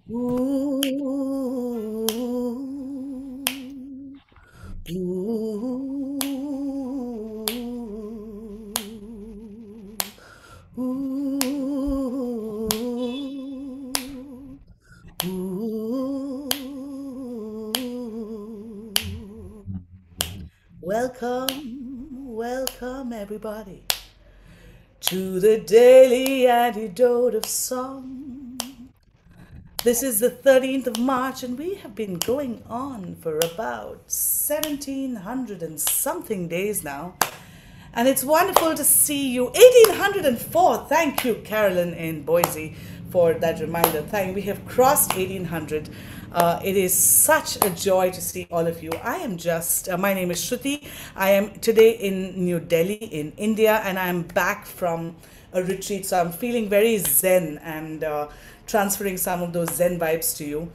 Ooh, ooh, ooh, ooh. Welcome, welcome everybody to the daily antidote of song. This is the 13th of March, and we have been going on for about 1700 and something days now. And it's wonderful to see you. 1804. Thank you, Carolyn in Boise, for that reminder. We have crossed 1800. It is such a joy to see all of you. My name is Shruthi. I am today in New Delhi in India, and I'm back from a retreat. So I'm feeling very zen and transferring some of those zen vibes to you.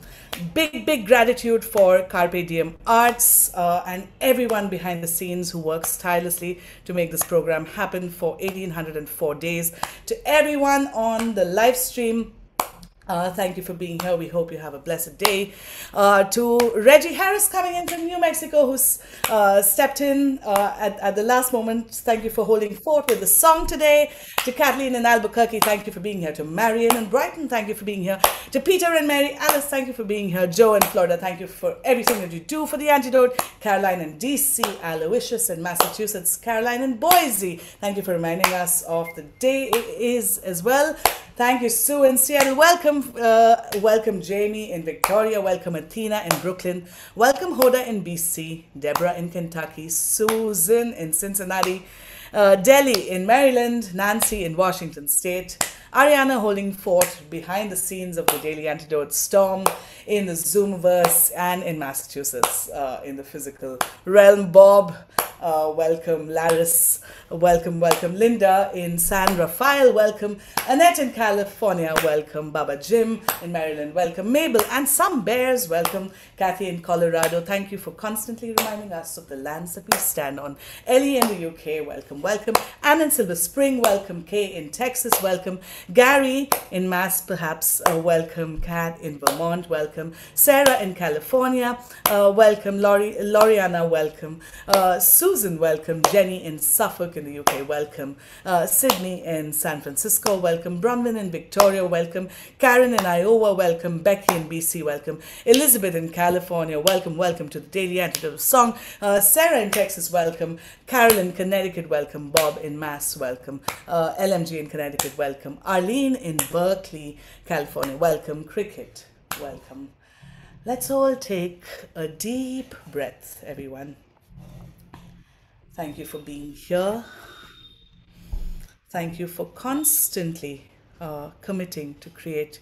Big gratitude for Carpe Diem Arts and everyone behind the scenes who works tirelessly to make this program happen for 1804 days. To everyone on the live stream, thank you for being here. We hope you have a blessed day. To Reggie Harris coming in from New Mexico, who's stepped in at the last moment. Thank you for holding forth with the song today. To Kathleen in Albuquerque, thank you for being here. To Marion in Brighton, thank you for being here. To Peter and Mary Alice, thank you for being here. Joe in Florida, thank you for everything that you do for the Antidote. Caroline in DC, Aloysius in Massachusetts, Caroline in Boise, thank you for reminding us of the day it is as well. Thank you, Sue in Seattle. Welcome Jamie in Victoria. Welcome Athena in Brooklyn. Welcome Hoda in BC. Deborah in Kentucky. Susan in Cincinnati. Delhi in Maryland. Nancy in Washington State. Ariana holding fort behind the scenes of the Daily Antidote storm in the Zoomverse and in Massachusetts in the physical realm. Bob, welcome Laris, welcome Linda in San Rafael, welcome Annette in California, welcome Baba Jim in Maryland, welcome Mabel and some bears, welcome Kathy in Colorado. Thank you for constantly reminding us of the lands that we stand on. Ellie in the UK, welcome Anne in Silver Spring, welcome Kay in Texas, welcome Gary in Mass, perhaps, welcome Kat in Vermont, welcome Sarah in California, welcome Loriana, welcome Susan, welcome Jenny in Suffolk in the UK, welcome Sydney in San Francisco, welcome Bronwyn in Victoria, welcome Karen in Iowa, welcome Becky in BC, welcome Elizabeth in California, welcome to the Daily Antidote Song, Sarah in Texas, welcome Carol in Connecticut, welcome Bob in Mass, welcome LMG in Connecticut, welcome Arlene in Berkeley, California, welcome Cricket, welcome. Let's all take a deep breath, everyone. Thank you for being here. Thank you for constantly committing to create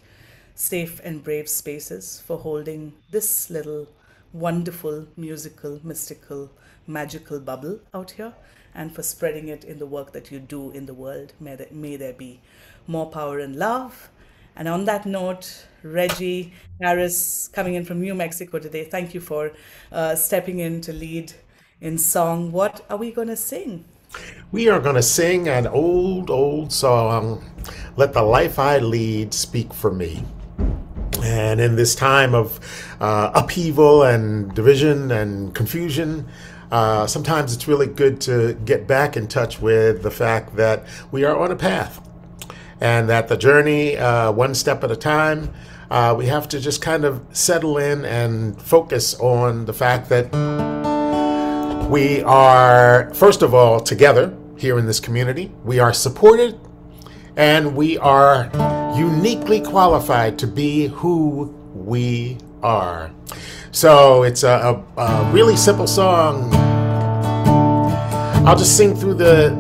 safe and brave spaces, for holding this little wonderful, musical, mystical, magical bubble out here, and for spreading it in the work that you do in the world. May there be more power and love. And on that note, Reggie Harris coming in from New Mexico today, thank you for stepping in to lead in song. What are we going to sing? We are going to sing an old song, Let the Life I Lead Speak for Me. And in this time of upheaval and division and confusion, sometimes it's really good to get back in touch with the fact that we are on a path and that the journey, one step at a time, we have to just kind of settle in and focus on the fact that we are, first of all, together here in this community. We are supported, and we are uniquely qualified to be who we are. So it's a really simple song. I'll just sing through the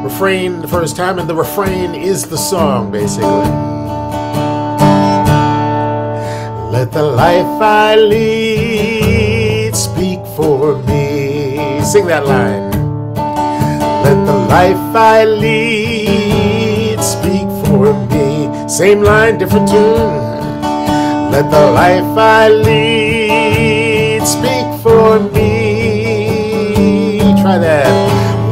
refrain the first time, and the refrain is the song, basically. Let the life I lead speak for me. Sing that line. Let the life I lead speak for me. Same line, different tune. Let the life I lead speak for me. Try that.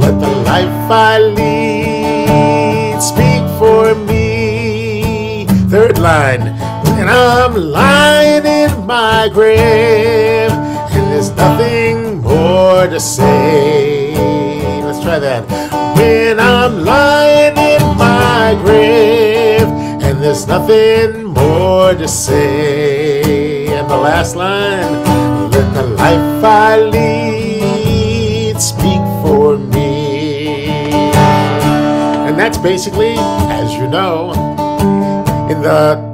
Let the life I lead speak for me. Third line. when I'm lying in my grave and there's nothing more to say. Let's try that. When I'm lying in my grave and there's nothing more to say. And the last line, let the life I lead speak for me. And that's basically, as you know, in the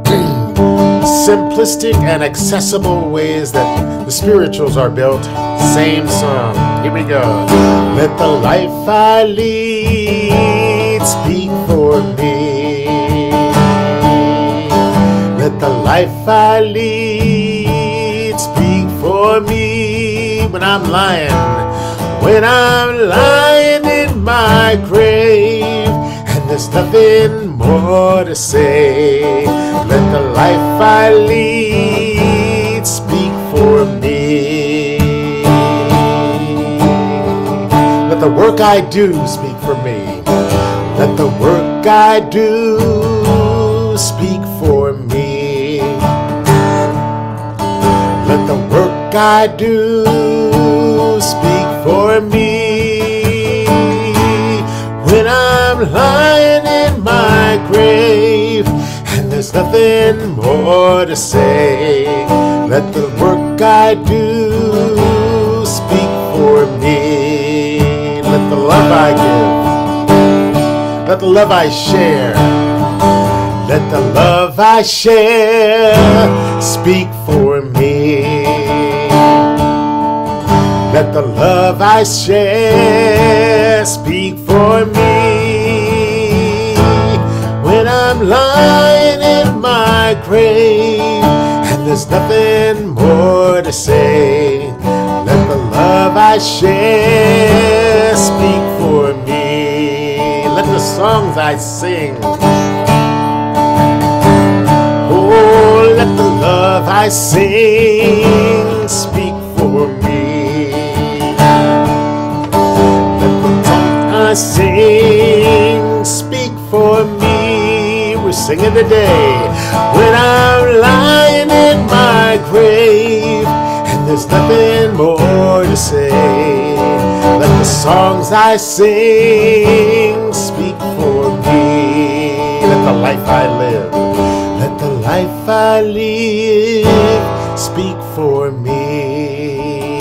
simplistic and accessible ways that the spirituals are built. Same song. Here we go. Let the life I lead speak for me. Let the life I lead speak for me. When I'm lying in my grave and there's nothing more to say. Let the life I lead speak for me. Let the work I do speak for me. Let the work I do speak for me. Let the work I do speak for me. When I'm lying in my grave and there's nothing more to say, let the work I do speak for me. Let the love I give, let the love I share, let the love I share speak for me. Let the love I share speak for me. When I'm lying in my grave and there's nothing more to say, let the love I share speak for me. Let the songs I sing, oh, let the love I sing speak for me. I sing, speak for me. We're singing today. When I'm lying in my grave and there's nothing more to say, let the songs I sing speak for me. Let the life I live, let the life I live speak for me.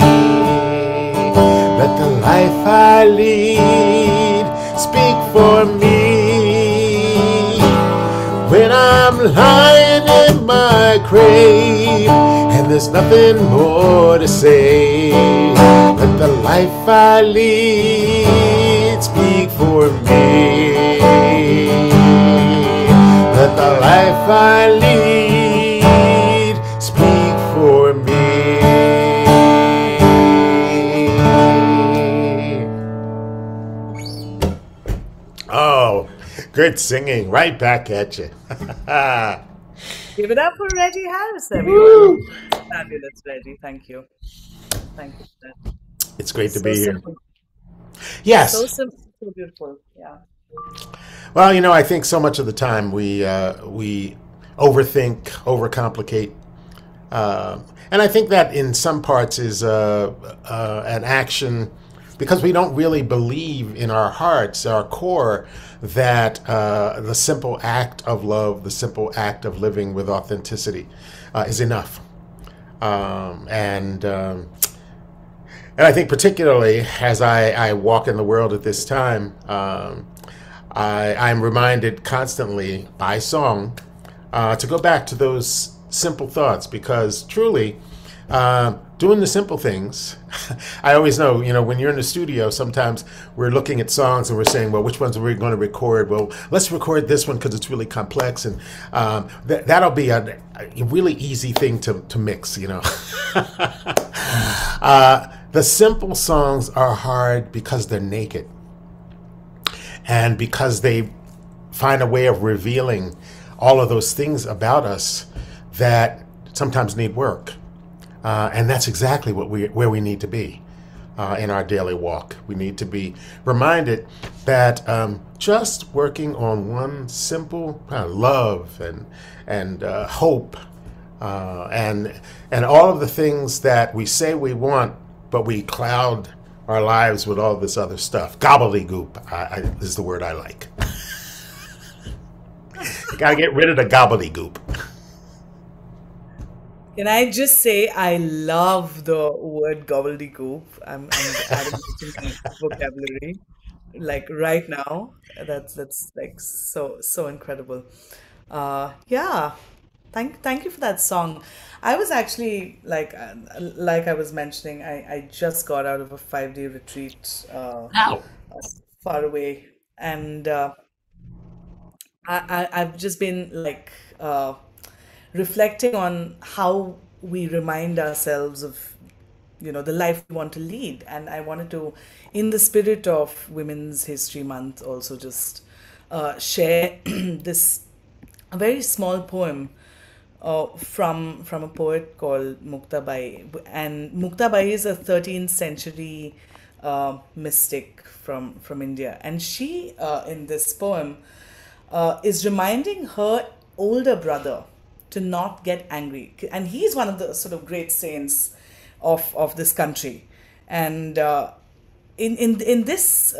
Let the life I lead speak for me. When I'm lying in my grave and there's nothing more to say, let the life I lead speak for me. Let the life I lead speak for me. Oh, good singing. Right back at you. Give it up for Reggie Harris, everyone. Fabulous, Reggie. Thank you. Thank you for that. It's great to So be here. simple. So Yes. simple, so beautiful. Yeah. Well, I think so much of the time we overthink, overcomplicate, and I think that in some parts is an action because we don't really believe in our hearts, our core, that the simple act of love, the simple act of living with authenticity, is enough, and I think particularly as I walk in the world at this time. I'm reminded constantly by song to go back to those simple thoughts because truly doing the simple things, I always know, when you're in the studio, sometimes we're looking at songs and we're saying, well, which ones are we going to record? Well, let's record this one because it's really complex. And that'll be a really easy thing to mix, The simple songs are hard because they're naked. And because they find a way of revealing all of those things about us that sometimes need work. And that's exactly where we need to be in our daily walk. We need to be reminded that just working on one simple love and hope And all of the things that we say we want, but we cloud our lives with all this other stuff. Gobbledygook is the word I like. You gotta get rid of the gobbledygook. Can I just say I love the word gobbledygook? I'm adding it to my vocabulary, like right now. That's like so incredible. Yeah, thank you for that song. I was actually like I was mentioning, I just got out of a 5 day retreat Ow. far away, and I've just been like reflecting on how we remind ourselves of the life we want to lead. And I wanted to, in the spirit of Women's History Month, also just share this a very small poem from a poet called Muktabai. And Muktabai is a 13th century mystic from India. And she, in this poem, is reminding her older brother to not get angry. And he's one of the sort of great saints of this country. And in this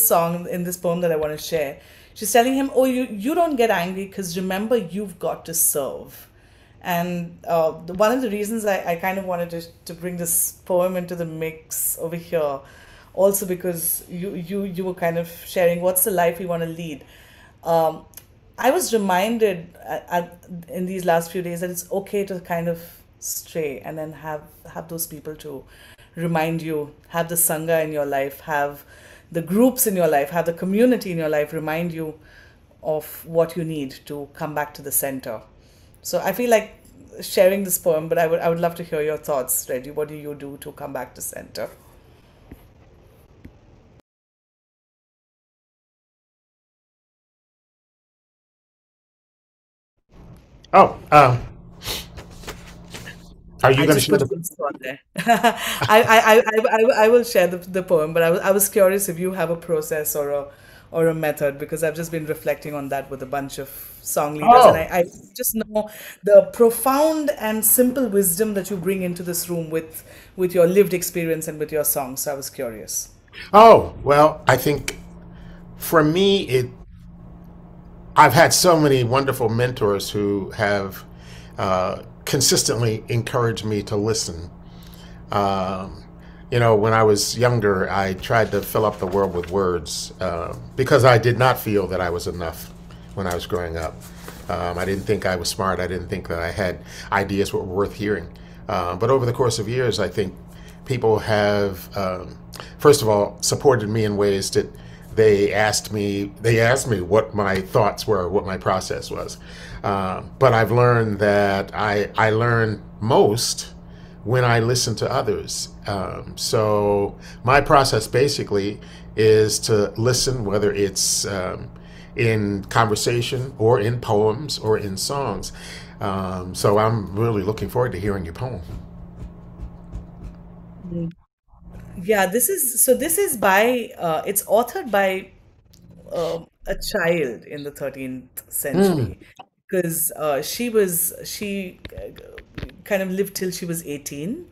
song, in this poem that I want to share, she's telling him, "Oh, you don't get angry because remember you've got to serve." And one of the reasons I kind of wanted to bring this poem into the mix over here, also because you were kind of sharing what's the life we want to lead. Um, I was reminded in these last few days that it's okay to kind of stray, and then have those people to remind you, have the sangha in your life, have the groups in your life, have the community in your life remind you of what you need to come back to the center. So I feel like sharing this poem, but I would love to hear your thoughts, Reggie. What do you do to come back to center? Oh, are you I going to just share put the? you on the spot there. I will share the poem, but I was curious if you have a process or a method, because I've just been reflecting on that with a bunch of song leaders, and Oh, I just know the profound and simple wisdom that you bring into this room with your lived experience and with your songs. So I was curious. oh. Well, I think for me, I've had so many wonderful mentors who have consistently encouraged me to listen. Um, when I was younger, I tried to fill up the world with words because I did not feel that I was enough when I was growing up. I didn't think I was smart. I didn't think that I had ideas that were worth hearing. But over the course of years, I think people have, first of all, supported me in ways that they asked me what my thoughts were, what my process was. But I've learned that I learn most when I listen to others. So my process basically is to listen, whether it's in conversation or in poems or in songs. So I'm really looking forward to hearing your poem. Yeah, this is by it's authored by a child in the 13th Mm. century, because she kind of lived till she was 18,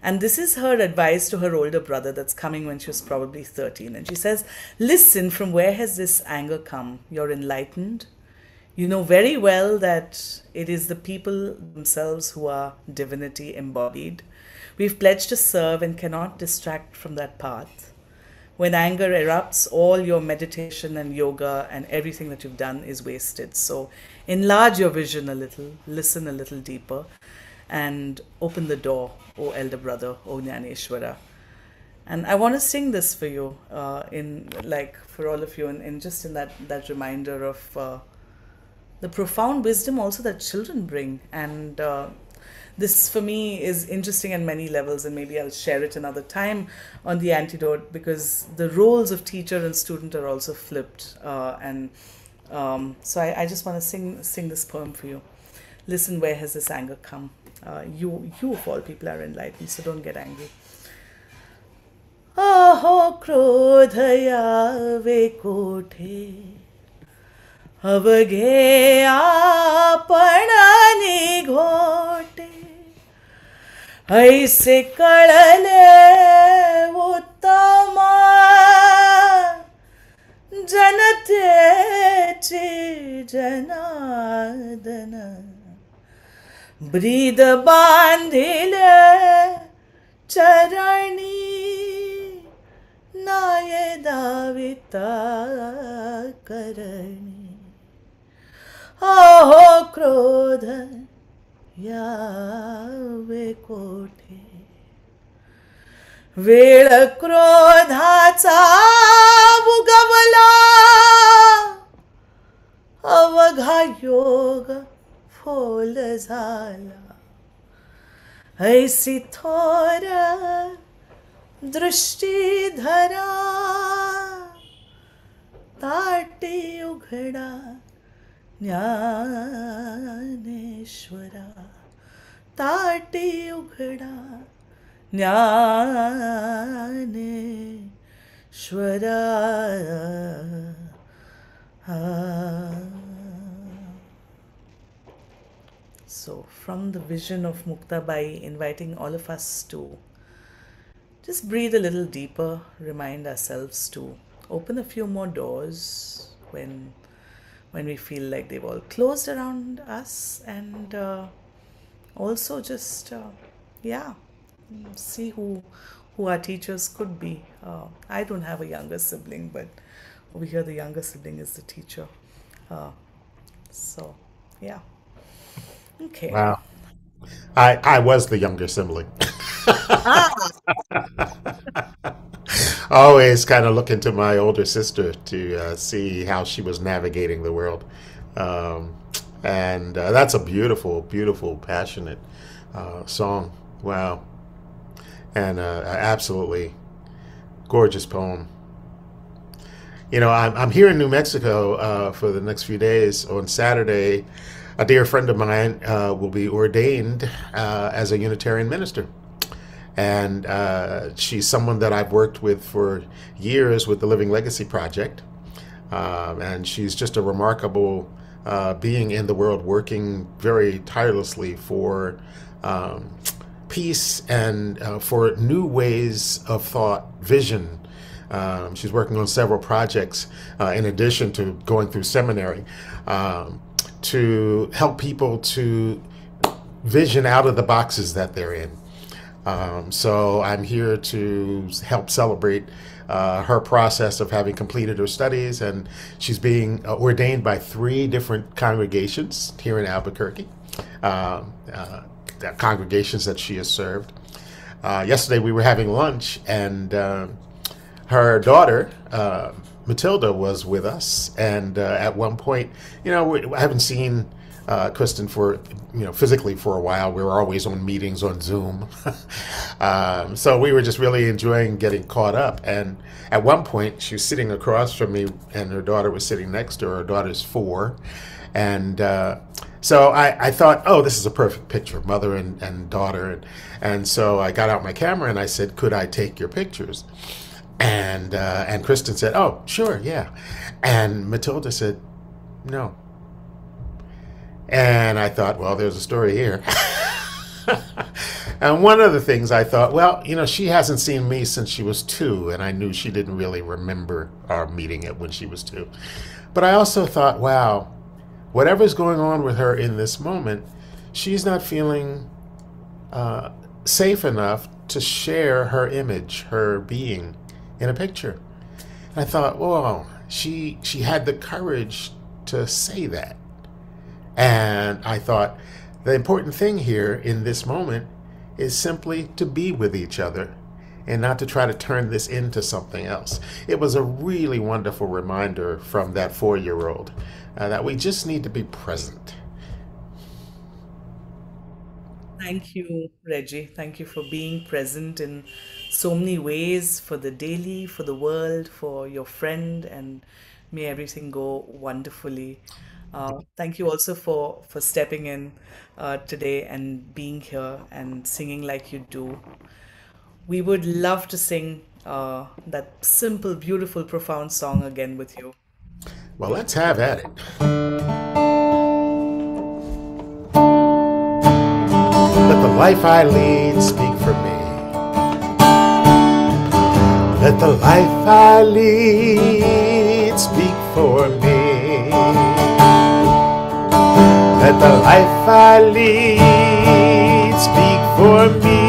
and this is her advice to her older brother that's coming when she was probably 13. And she says, "Listen, from where has this anger come? You're enlightened. You know very well that it is the people themselves who are divinity embodied. We've pledged to serve and cannot distract from that path. When anger erupts, all your meditation and yoga and everything that you've done is wasted. So enlarge your vision a little, listen a little deeper, and open the door, O elder brother, O Jnaneshwara." And I want to sing this for you, in like for all of you, and just in that reminder of the profound wisdom also that children bring. And this for me is interesting on many levels, and maybe I'll share it another time on the antidote, because the roles of teacher and student are also flipped. And so I just want to sing this poem for you. Listen, where has this anger come? You of all people are enlightened, so don't get angry. Aho Krodh Yave Kothe, अवघे आपण निघोड ऐसे कळले उत्तम जनतेची Janardan breathe बांधिले चरणी नाये दाविता करणी अहो क्रोध यावे कोठे वेळ क्रोधाचा उगवला अवघा योग फोल झाला ऐसी थोर दृष्टी धरा ताटी उघडा ज्ञानेश्वरा ताटी उघडा Dnyaneshwara So, from the vision of Muktabai, inviting all of us to just breathe a little deeper, remind ourselves to open a few more doors when we feel like they've all closed around us, and also just yeah, see who our teachers could be. I don't have a younger sibling, but over here the younger sibling is the teacher. So yeah. Okay. Wow. I was the younger sibling. Always kind of looking to my older sister to see how she was navigating the world. Um, and that's a beautiful, beautiful, passionate song. Wow. And absolutely gorgeous poem. You know, I'm here in New Mexico for the next few days. On Saturday, a dear friend of mine will be ordained as a Unitarian minister. And she's someone that I've worked with for years with the Living Legacy Project. And she's just a remarkable being in the world, working very tirelessly for peace and for new ways of thought, vision. She's working on several projects in addition to going through seminary to help people to vision out of the boxes that they're in. So I'm here to help celebrate her process of having completed her studies, and she's being ordained by 3 different congregations here in Albuquerque, congregations that she has served. Yesterday we were having lunch, and her daughter, Matilda, was with us, and at one point, you know, I haven't seen Kristen for, you know, physically for a while. We were always on meetings on Zoom. So we were just really enjoying getting caught up. And at one point, she was sitting across from me, and her daughter was sitting next to her. Her daughter's 4. And so I thought, oh, this is a perfect picture, mother and daughter. And so I got out my camera, and I said, could I take your pictures? And Kristen said, oh, sure, yeah. And Matilda said, no. And I thought, well, there's a story here. And one of the things I thought, well, you know, she hasn't seen me since she was 2, and I knew she didn't really remember our meeting it when she was 2. But I also thought, wow, whatever's going on with her in this moment, she's not feeling safe enough to share her image, her being, in a picture. And I thought, whoa, she had the courage to say that. And I thought, the important thing here in this moment is simply to be with each other and not to try to turn this into something else. It was a really wonderful reminder from that 4-year-old that we just need to be present. Thank you, Reggie. Thank you for being present in so many ways for the daily, for the world, for your friend, and may everything go wonderfully. Thank you also for stepping in today and being here and singing like you do. We would love to sing that simple, beautiful, profound song again with you. Well, let's have at it. Let the life I lead speak for me. Let the life I lead speak for me. Let the life I lead speak for me.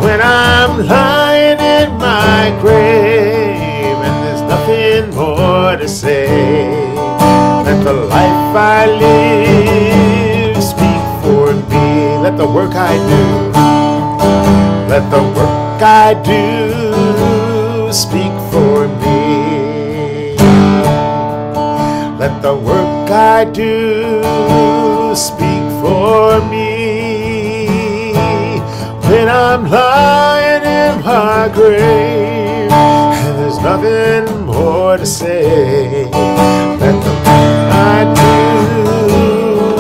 When I'm lying in my grave and there's nothing more to say, let the life I live speak for me. Let the work I do, let the work I do speak for me. Let the work I do speak for me. When I'm lying in my grave and there's nothing more to say, let the work I do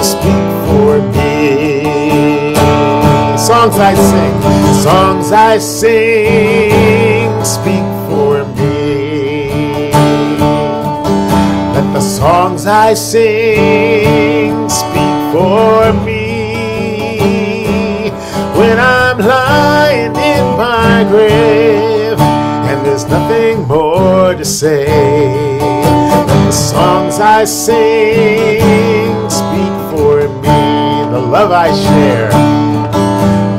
speak for me. Songs I sing, speak for me. Let the songs I sing speak for me. When I'm lying in my grave and there's nothing more to say, let the songs I sing speak for me. The love I share,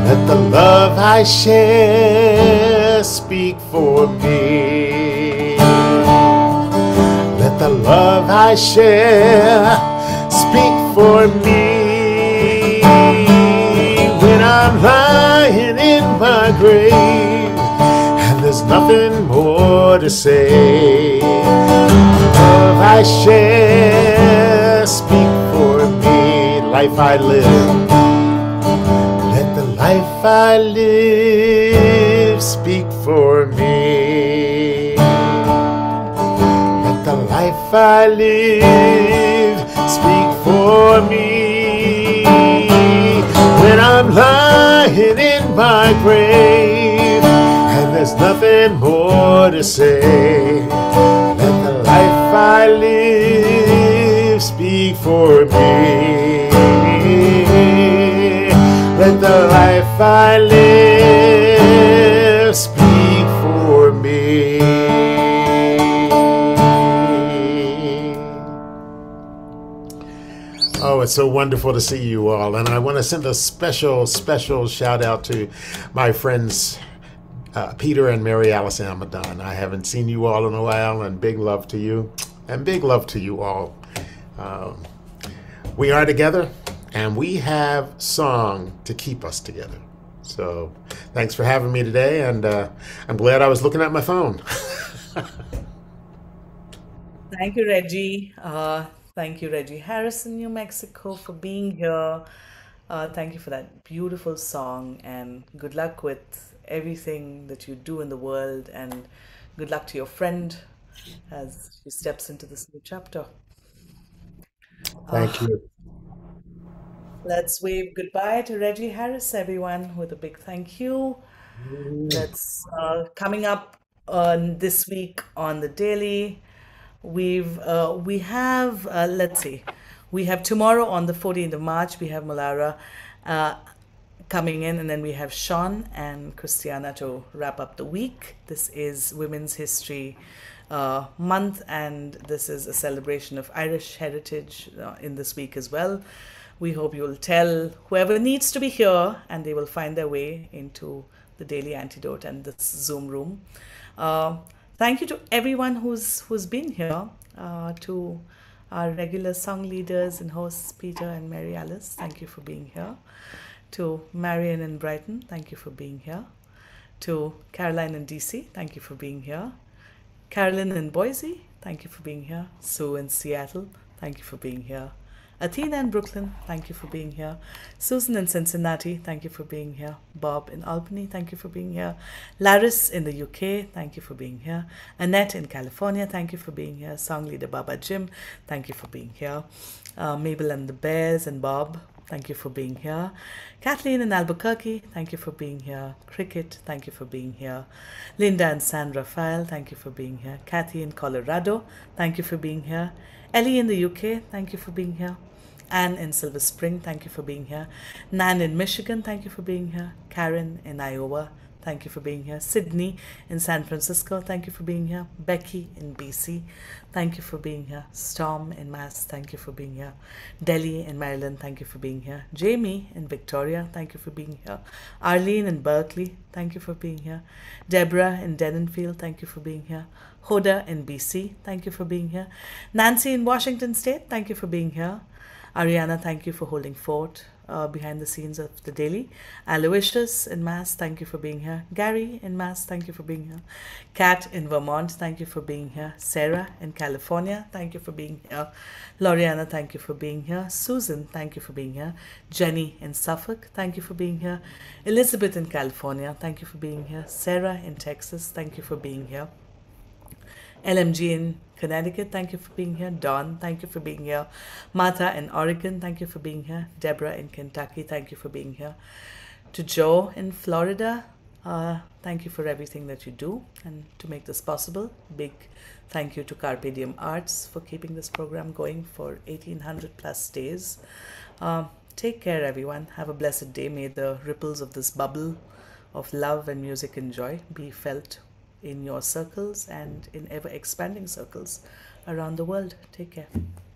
let the love I share speak for me. Let the love I share speak for me. When I'm lying in my grave and there's nothing more to say, the love I share speak for me. Life I live, life I live speak for me. Let the life I live speak for me. When I'm lying in my grave and there's nothing more to say, let the life I live speak for me. Let the life I live speak for me. Oh, it's so wonderful to see you all. And I want to send a special shout out to my friends Peter and Mary Alice Amadon. I haven't seen you all in a while, and big love to you. And big love to you all. We are together. And we have song to keep us together. So thanks for having me today, and I'm glad I was looking at my phone. Thank you, Reggie. Thank you, Reggie Harrison, New Mexico, for being here. Thank you for that beautiful song, and good luck with everything that you do in the world, and good luck to your friend as she steps into this new chapter. Thank you. Let's wave goodbye to Reggie Harris, everyone, with a big thank you. Let's coming up this week on the daily. We have let's see, we have tomorrow on the 14th of March. We have Malara uh, coming in, and then we have Sean and Christiana to wrap up the week. This is Women's History Month, and this is a celebration of Irish heritage in this week as well. We hope you'll tell whoever needs to be here, and they will find their way into the Daily Antidote and this Zoom room. Thank you to everyone who's been here, to our regular song leaders and hosts, Peter and Mary Alice. Thank you for being here. To Marion in Brighton, thank you for being here. To Caroline in DC, thank you for being here. Carolyn in Boise, thank you for being here. Sue in Seattle, thank you for being here. Athena in Brooklyn, thank you for being here. Susan in Cincinnati, thank you for being here. Bob in Albany, thank you for being here. Laris in the UK, thank you for being here. Annette in California, thank you for being here. Song leader Baba Jim, thank you for being here. Mabel and the Bears and Bob, thank you for being here. Kathleen in Albuquerque, thank you for being here. Cricket, thank you for being here. Linda and San Rafael, thank you for being here. Kathy in Colorado, thank you for being here. Ellie in the UK, thank you for being here. Anne in Silver Spring, thank you for being here. Nan in Michigan, thank you for being here. Karen in Iowa, thank you for being here. Sydney in San Francisco, thank you for being here. Becky in BC, thank you for being here. Storm in Mass, thank you for being here. Delhi in Maryland, thank you for being here. Jamie in Victoria, thank you for being here. Arlene in Berkeley, thank you for being here. Deborah in Denonfield, thank you for being here. Hoda in BC, thank you for being here. Nancy in Washington State, thank you for being here. Ariana, thank you for holding fort behind the scenes of the daily. Aloysius in Mass, thank you for being here. Gary in Mass, thank you for being here. Kat in Vermont, thank you for being here. Sarah in California, thank you for being here. Loriana, thank you for being here. Susan, thank you for being here. Jenny in Suffolk, thank you for being here. Elizabeth in California, thank you for being here. Sarah in Texas, thank you for being here. LMG in Connecticut, thank you for being here. Dawn, thank you for being here. Martha in Oregon, thank you for being here. Deborah in Kentucky, thank you for being here. To Joe in Florida, thank you for everything that you do and to make this possible. Big thank you to Carpe Diem Arts for keeping this program going for 1800 plus days. Take care, everyone. Have a blessed day. May the ripples of this bubble of love and music and joy be felt in your circles and in ever expanding circles around the world. Take care.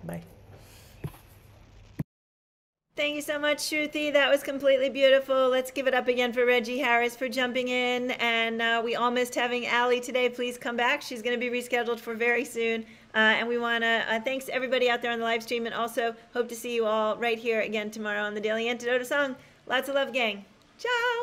Bye. Thank you so much, Shruthi. That was completely beautiful. Let's give it up again for Reggie Harris for jumping in. And we all missed having Allie today. Please come back. She's going to be rescheduled for very soon. And we want to thanks to everybody out there on the live stream, and also hope to see you all right here again tomorrow on the Daily Antidote of Song. Lots of love, gang. Ciao.